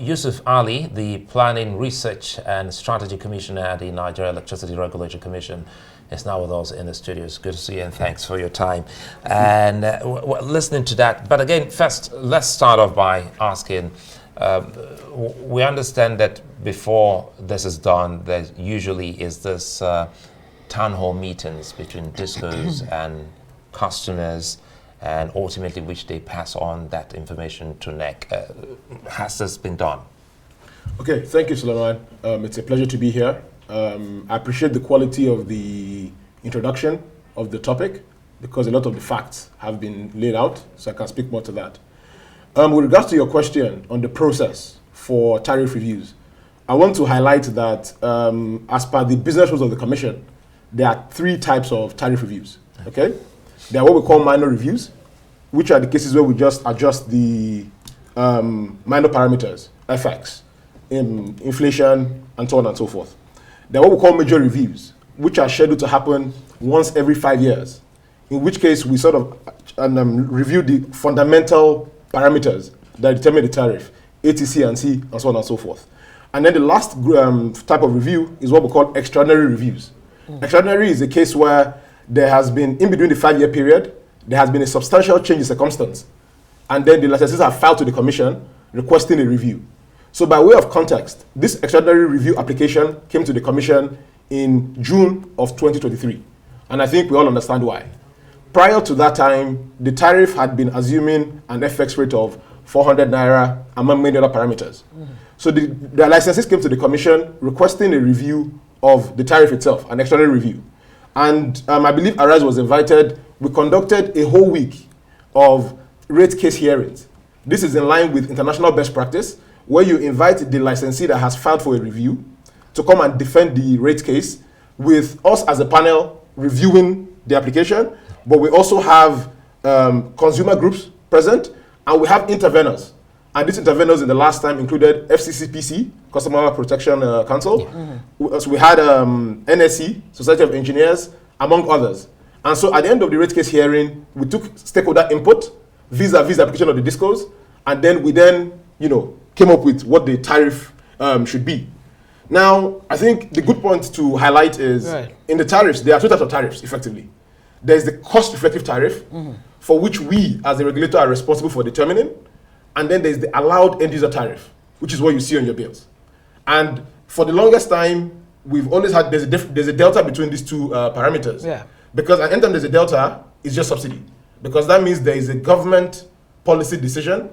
Yusuf Ali, the Planning, Research and Strategy Commissioner at the Nigeria Electricity Regulatory Commission, is now with us in the studio. It's good to see you, and thanks for your time. And we're listening to that. But again, first, let's start off by asking, we understand that before this is done, there usually is this town hall meetings between discos and customers, and ultimately which they pass on that information to NEC. Has this been done? Okay, thank you, Suleiman. It's a pleasure to be here. I appreciate the quality of the introduction of the topic because a lot of the facts have been laid out, so I can speak more to that. With regards to your question on the process for tariff reviews, I want to highlight that as per the business rules of the Commission, there are 3 types of tariff reviews, okay? There are what we call minor reviews, which are the cases where we just adjust the minor parameters, FX, inflation, and so on and so forth. There are what we call major reviews, which are scheduled to happen once every 5 years, in which case we sort of review the fundamental parameters that determine the tariff, A, T, C, and C, and so on and so forth. And then the last type of review is what we call extraordinary reviews. Extraordinary is a case where there has been, in between the 5-year period, there has been a substantial change in circumstance. And then the licensees have filed to the Commission requesting a review. So by way of context, this extraordinary review application came to the Commission in June of 2023. And I think we all understand why. Prior to that time, the tariff had been assuming an FX rate of 400 Naira among many other parameters. So the licensees came to the Commission requesting a review of the tariff itself, an extraordinary review. And I believe Arise was invited. We conducted a whole week of rate case hearings. This is in line with international best practice, where you invite the licensee that has filed for a review to come and defend the rate case with us as a panel reviewing the application, but we also have consumer groups present, and we have interveners. And these interveners in the last time included FCCPC, Customer Protection Council. So we had NSC, Society of Engineers, among others. And so at the end of the rate case hearing, we took stakeholder input vis-a-vis the application of the discos, and then we came up with what the tariff should be. Now, I think the good point to highlight is in the tariffs, there are 2 types of tariffs, effectively. There's the cost-reflective tariff, for which we, as the regulator, are responsible for determining. And then there's the allowed end-user tariff, which is what you see on your bills. And for the longest time, we've always had, there's a delta between these 2 parameters. Yeah. Because at anytime there's a delta, it's just subsidy. Because that means there is a government policy decision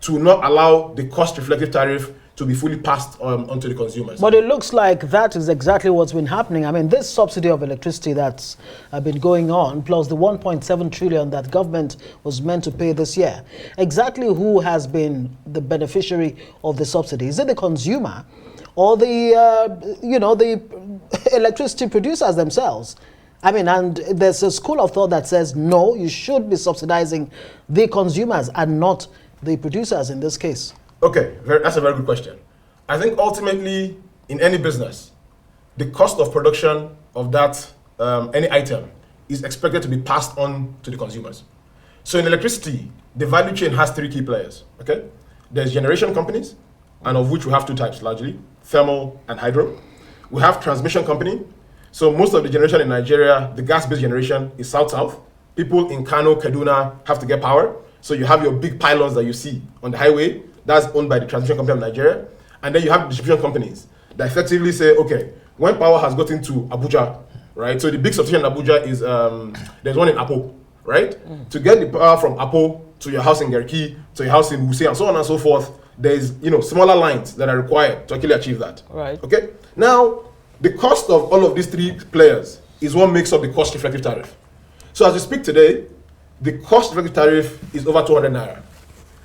to not allow the cost-reflective tariff to be fully passed on to the consumers. But it looks like that is exactly what's been happening. I mean, this subsidy of electricity that's been going on, plus the 1.7 trillion that government was meant to pay this year. Exactly who has been the beneficiary of the subsidy? Is it the consumer or the, the electricity producers themselves? I mean, and there's a school of thought that says, no, you should be subsidizing the consumers and not the producers in this case. Okay, that's a very good question. I think ultimately, in any business, the cost of production of that, any item, is expected to be passed on to the consumers. So in electricity, the value chain has 3 key players, okay? There's generation companies, and of which we have 2 types largely, thermal and hydro. We have transmission company. So most of the generation in Nigeria, the gas-based generation is south-south. People in Kano, Kaduna have to get power. So you have your big pylons that you see on the highway. That's owned by the transmission company of Nigeria. And then you have distribution companies that effectively say, okay, when power has gotten to Abuja, right? So the big substation in Abuja is, there's one in Apo, right? To get the power from Apo to your house in Garki, to your house in Wuse, and so on and so forth, there's, smaller lines that are required to actually achieve that. Right. Okay? Now, the cost of all of these 3 players is what makes up the cost-reflective tariff. So as we speak today, the cost-reflective tariff is over 200 Naira.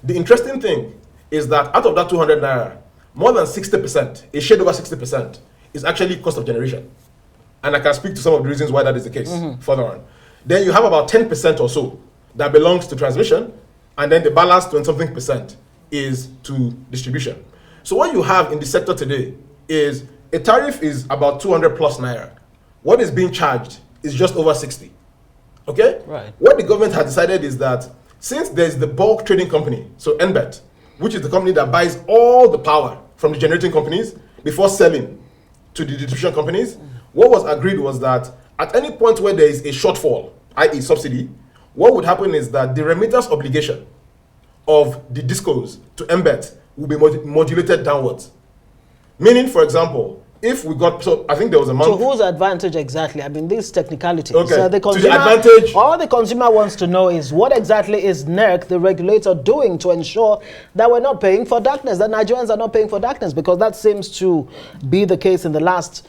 The interesting thing is that out of that 200 Naira, more than 60%, a shade over 60%, is actually cost of generation. And I can speak to some of the reasons why that is the case further on. Then you have about 10% or so that belongs to transmission, and then the balance 20-something percent is to distribution. So what you have in the sector today is a tariff is about 200 plus Naira. What is being charged is just over 60. Okay? Right. What the government has decided is that since there's the bulk trading company, so NBET, which is the company that buys all the power from the generating companies before selling to the distribution companies, what was agreed was that at any point where there is a shortfall, i.e. subsidy, what would happen is that the remittance obligation of the discos to embed will be modulated downwards. Meaning, for example, if we got, so I think there was a month. So whose advantage exactly? I mean, these technicalities. Okay. So the consumer, advantage. all the consumer wants to know is what exactly is NERC, the regulator, doing to ensure that we're not paying for darkness, that Nigerians are not paying for darkness, because that seems to be the case in the last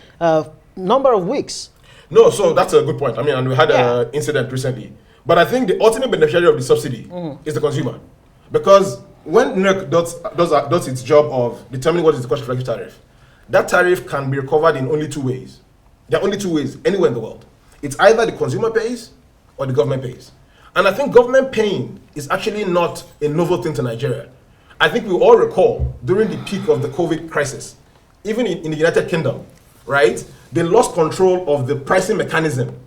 number of weeks. No, so that's a good point. I mean, and we had an incident recently. But I think the ultimate beneficiary of the subsidy is the consumer. Because when NERC does its job of determining what is the cost reflective tariff, that tariff can be recovered in only two ways. There are only two ways anywhere in the world. It's either the consumer pays or the government pays. And I think government paying is actually not a novel thing to Nigeria. I think we all recall during the peak of the COVID crisis, even in the United Kingdom, right? They lost control of the pricing mechanism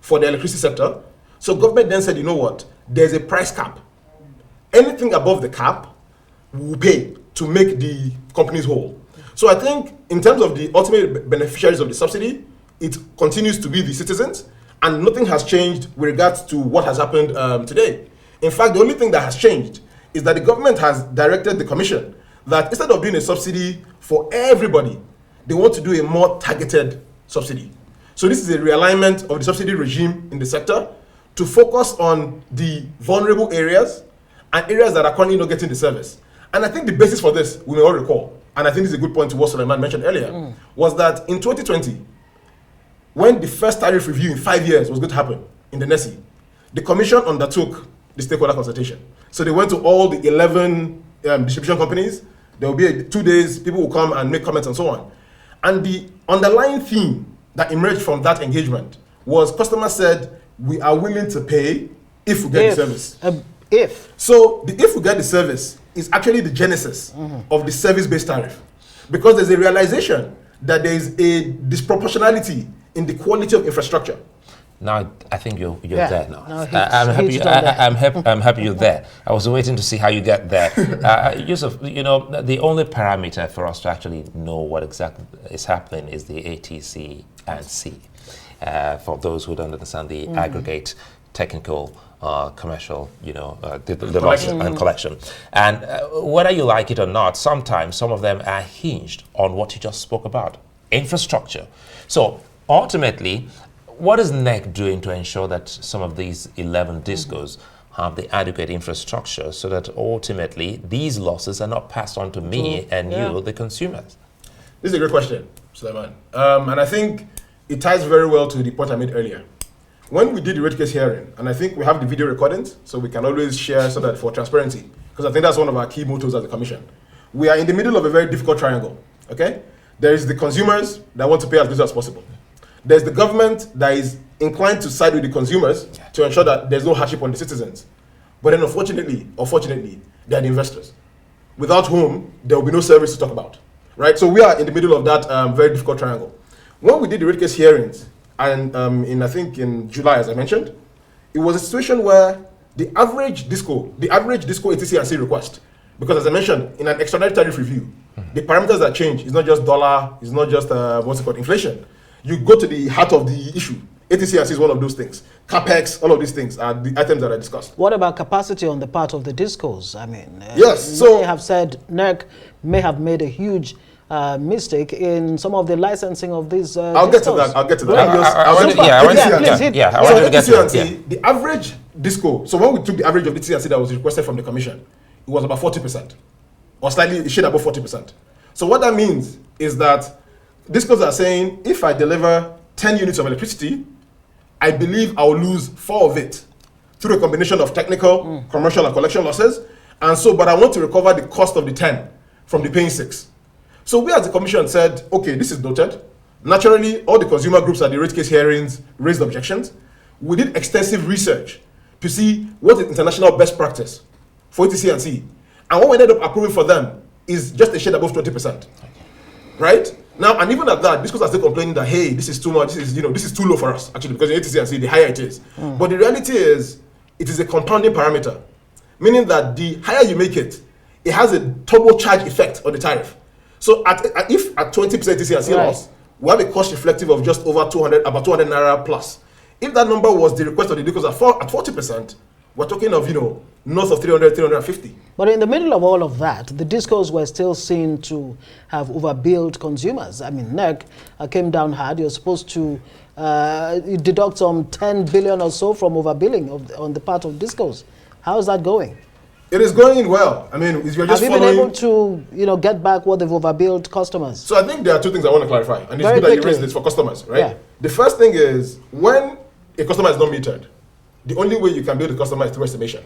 for the electricity sector. So government then said, you know what? There's a price cap. Anything above the cap, we will pay to make the companies whole. So I think in terms of the ultimate beneficiaries of the subsidy, it continues to be the citizens, and nothing has changed with regards to what has happened today. In fact, the only thing that has changed is that the government has directed the commission that instead of doing a subsidy for everybody, they want to do a more targeted subsidy. So this is a realignment of the subsidy regime in the sector to focus on the vulnerable areas and areas that are currently not getting the service. And I think the basis for this, we may all recall, and I think this is a good point to what Suleiman mentioned earlier, was that in 2020, when the first tariff review in 5 years was going to happen in the NESI, the commission undertook the stakeholder consultation. So they went to all the 11 distribution companies. There will be 2 days, people will come and make comments and so on. And the underlying theme that emerged from that engagement was customers said, we are willing to pay if we get the service. So the if we get the service is actually the genesis of the service-based tariff, because there's a realization that there is a disproportionality in the quality of infrastructure. Now I think you're there now. I'm happy you're there. I was waiting to see how you get there. Yusuf, you know, the only parameter for us to actually know what exactly is happening is the ATC and C. For those who don't understand the aggregate technical commercial, you know, the losses and collection. And whether you like it or not, sometimes some of them are hinged on what you just spoke about, infrastructure. So ultimately, what is NEC doing to ensure that some of these 11 discos have the adequate infrastructure so that ultimately these losses are not passed on to me and you, the consumers? This is a great question, Suleiman. And I think it ties very well to the point I made earlier. When we did the rate case hearing, and I think we have the video recordings, so we can always share so that for transparency, because I think that's one of our key mottos as a commission. We are in the middle of a very difficult triangle, okay? There is the consumers that want to pay as little as possible. There's the government that is inclined to side with the consumers to ensure that there's no hardship on the citizens. But then unfortunately, they are the investors, without whom there will be no service to talk about, right? So we are in the middle of that very difficult triangle. When we did the rate case hearings, and I think in July, as I mentioned, it was a situation where the average disco ATC and C request, because as I mentioned, in an extraordinary tariff review, the parameters that change is not just dollar, it's not just what's it called, inflation. You go to the heart of the issue. ATC and C is one of those things. CapEx, all of these things are the items that I discussed. What about capacity on the part of the discos? I mean, yes, so have said NERC may have made a huge mistake in some of the licensing of these I'll get to that. I want to get to that. The average disco, so when we took the average of the TNC that was requested from the commission, it was about 40%, or slightly a shade above 40%. So what that means is that discos are saying, if I deliver 10 units of electricity, I believe I will lose 4 of it through a combination of technical, commercial, and collection losses. And so, but I want to recover the cost of the 10 from the paying 6. So we as a commission said, okay, this is noted. Naturally, all the consumer groups at the rate case hearings raised objections. We did extensive research to see what is international best practice for ATC and C. And what we ended up approving for them is just a shade above 20%. Right? Now, and even at that, discos are still complaining that, hey, this is too much, this is too low for us, actually, because in ATC and C, the higher it is. But the reality is, it is a compounding parameter, meaning that the higher you make it, it has a turbocharge effect on the tariff. So if at 20% TCRC loss, we have a cost reflective of just over 200, about 200 naira plus. If that number was the request of the discos at 40%, we're talking of, north of 300, 350. But in the middle of all of that, the discos were still seen to have overbilled consumers. I mean, NEC came down hard. You're supposed to deduct some 10 billion or so from overbilling on the part of discos. How is that going? It is going well. I mean, if you're just have you been able to, get back what they've overbilled customers? So I think there are two things I want to clarify, and it's Very good that you quickly. raised this for customers, right? Yeah. The first thing is, when a customer is not metered, the only way you can build a customer is through estimation.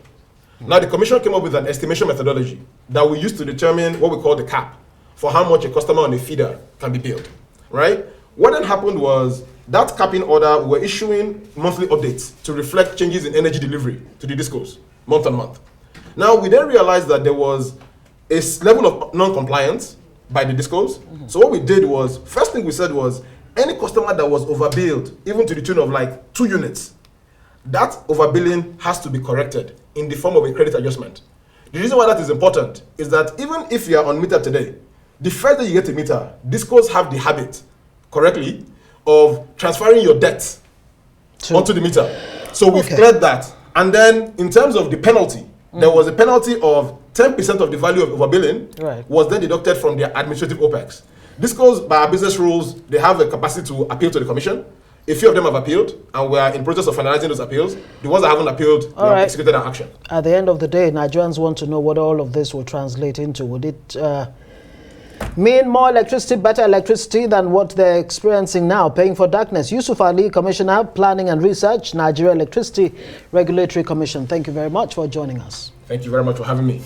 Now, the Commission came up with an estimation methodology that we use to determine what we call the cap for how much a customer on a feeder can be billed, right? What then happened was that capping order, we were issuing monthly updates to reflect changes in energy delivery to the discos, month on month. Now, we then realized that there was a level of non-compliance by the discos. So what we did was, first thing we said was, any customer that was overbilled, even to the tune of like 2 units, that overbilling has to be corrected in the form of a credit adjustment. The reason why that is important is that even if you are on meter today, the first day you get a meter, discos have the habit, correctly, of transferring your debt onto the meter. So we've cleared that. And then in terms of the penalty, there was a penalty of 10% of the value of overbilling was then deducted from their administrative OPEX. Discos, by our business rules, they have the capacity to appeal to the Commission. A few of them have appealed, and we are in process of finalizing those appeals. The ones that haven't appealed, we have executed an action. At the end of the day, Nigerians want to know what all of this will translate into. Would it mean more electricity, better electricity than what they're experiencing now, paying for darkness? Yusuf Ali, Commissioner, Planning and Research, Nigeria Electricity Regulatory Commission. Thank you very much for joining us. Thank you very much for having me.